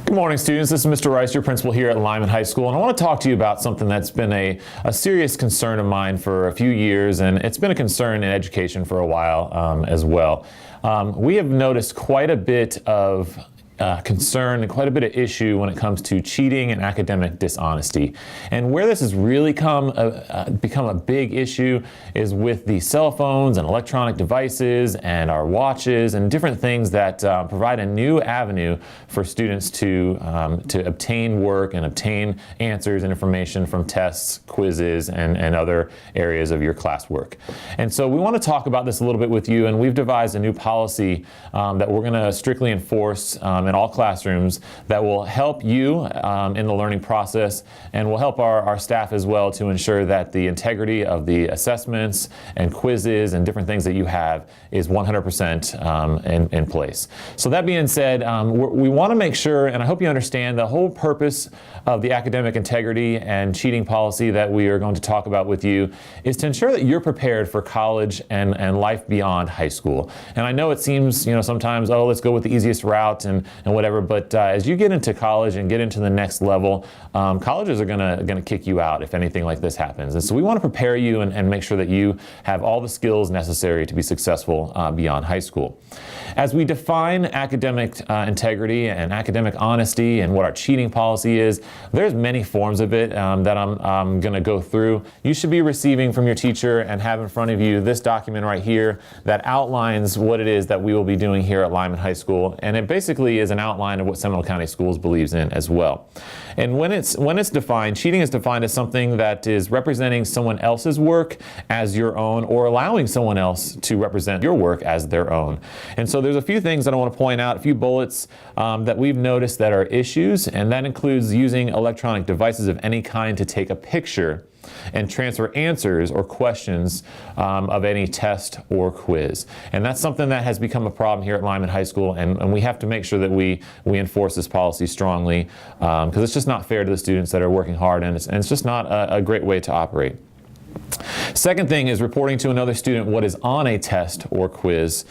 Good morning, students. This is Mr. Rice, your principal here at Lyman High School, and I want to talk to you about something that's been a serious concern of mine for a few years, and it's been a concern in education for a while as well. We have noticed quite a bit of concern and quite a bit of issue when it comes to cheating and academic dishonesty. And where this has really become a big issue is with the cell phones and electronic devices and our watches and different things that provide a new avenue for students to obtain work and obtain answers and information from tests, quizzes, and other areas of your classwork. And so we want to talk about this a little bit with you, and we've devised a new policy that we're going to strictly enforce in all classrooms that will help you in the learning process and will help our staff as well to ensure that the integrity of the assessments and quizzes and different things that you have is 100% in place. So that being said, we want to make sure, and I hope you understand, the whole purpose of the academic integrity and cheating policy that we are going to talk about with you is to ensure that you're prepared for college and life beyond high school. And I know it seems, sometimes, oh, let's go with the easiest route and whatever, but as you get into college and get into the next level, colleges are gonna kick you out if anything like this happens. And so we want to prepare you and make sure that you have all the skills necessary to be successful beyond high school. As we define academic integrity and academic honesty and what our cheating policy is, there's many forms of it that I'm going to go through. You should be receiving from your teacher and have in front of you this document right here that outlines what it is that we will be doing here at Lyman High School, and it basically is an outline of what Seminole County Schools believes in as well. And when it's defined, cheating is defined as something that is representing someone else's work as your own, or allowing someone else to represent your work as their own. And so there's a few things that I want to point out, a few bullets that we've noticed that are issues, and that includes using electronic devices of any kind to take a picture and transfer answers or questions of any test or quiz. And that's something that has become a problem here at Lyman High School, and we have to make sure that we enforce this policy strongly, because it's just not fair to the students that are working hard, and it's just not a great way to operate. Second thing is reporting to another student what is on a test or quiz,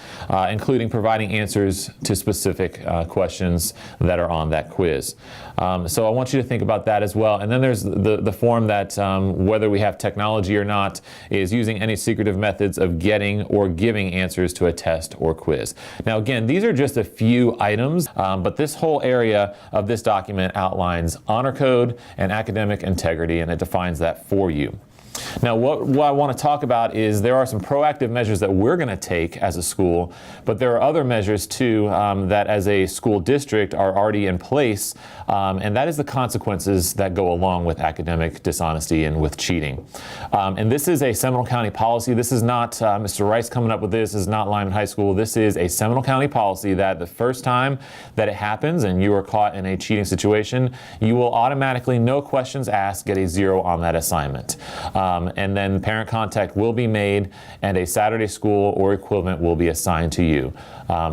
including providing answers to specific questions that are on that quiz. So I want you to think about that as well. And then there's the form that, whether we have technology or not, is using any secretive methods of getting or giving answers to a test or quiz. Now again, these are just a few items, but this whole area of this document outlines honor code and academic integrity, and it defines that for you. Now, what I want to talk about is there are some proactive measures that we're going to take as a school, but there are other measures too that as a school district are already in place, and that is the consequences that go along with academic dishonesty and with cheating. And this is a Seminole County policy. This is not Mr. Rice coming up with this. This is not Lyman High School. This is a Seminole County policy that the first time that it happens and you are caught in a cheating situation, you will automatically, no questions asked, get a 0 on that assignment. And then parent contact will be made, and a Saturday school or equivalent will be assigned to you.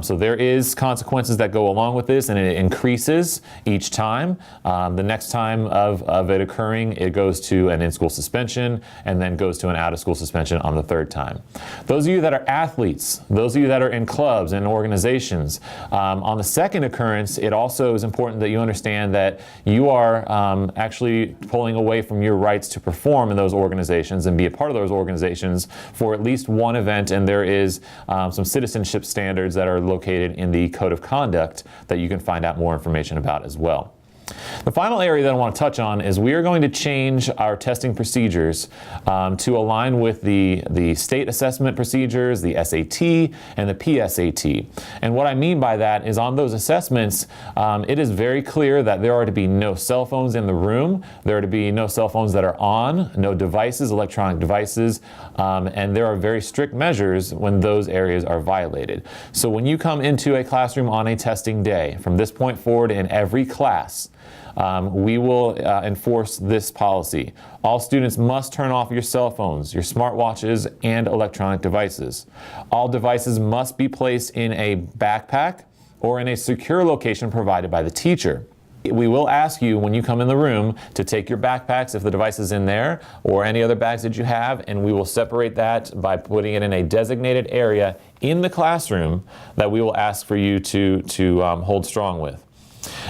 So there is consequences that go along with this, and it increases each time. The next time of it occurring, it goes to an in-school suspension and then goes to an out-of-school suspension on the third time. Those of you that are athletes, those of you that are in clubs and organizations, on the second occurrence, it also is important that you understand that you are actually pulling away from your rights to perform in those organizations and be a part of those organizations for at least one event, and there is some citizenship standards that are located in the Code of Conduct that you can find out more information about as well. The final area that I want to touch on is we are going to change our testing procedures to align with the state assessment procedures, the SAT and the PSAT. And what I mean by that is on those assessments, it is very clear that there are to be no cell phones in the room, there are to be no cell phones that are on, no devices, electronic devices, and there are very strict measures when those areas are violated. So when you come into a classroom on a testing day, from this point forward in every class, we will enforce this policy. All students must turn off your cell phones, your smartwatches, and electronic devices. All devices must be placed in a backpack or in a secure location provided by the teacher. We will ask you when you come in the room to take your backpacks if the device is in there, or any other bags that you have, and we will separate that by putting it in a designated area in the classroom that we will ask for you to hold strong with.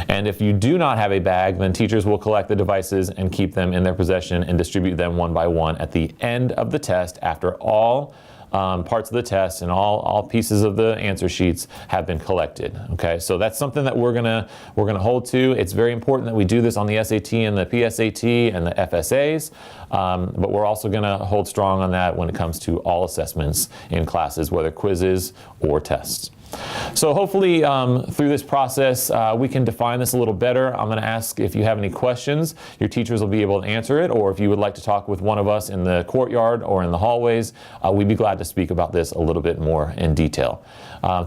And if you do not have a bag, then teachers will collect the devices and keep them in their possession and distribute them one by one at the end of the test after all parts of the test and all pieces of the answer sheets have been collected. Okay, so that's something that we're gonna hold to. It's very important that we do this on the SAT and the PSAT and the FSAs, but we're also gonna hold strong on that when it comes to all assessments in classes, whether quizzes or tests. So hopefully through this process we can define this a little better. I'm going to ask if you have any questions. Your teachers will be able to answer it, or if you would like to talk with one of us in the courtyard or in the hallways, we'd be glad to speak about this a little bit more in detail.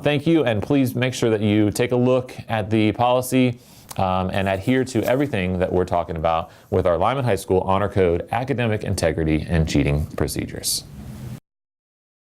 Thank you, and please make sure that you take a look at the policy and adhere to everything that we're talking about with our Lyman High School Honor Code, academic integrity, and cheating procedures.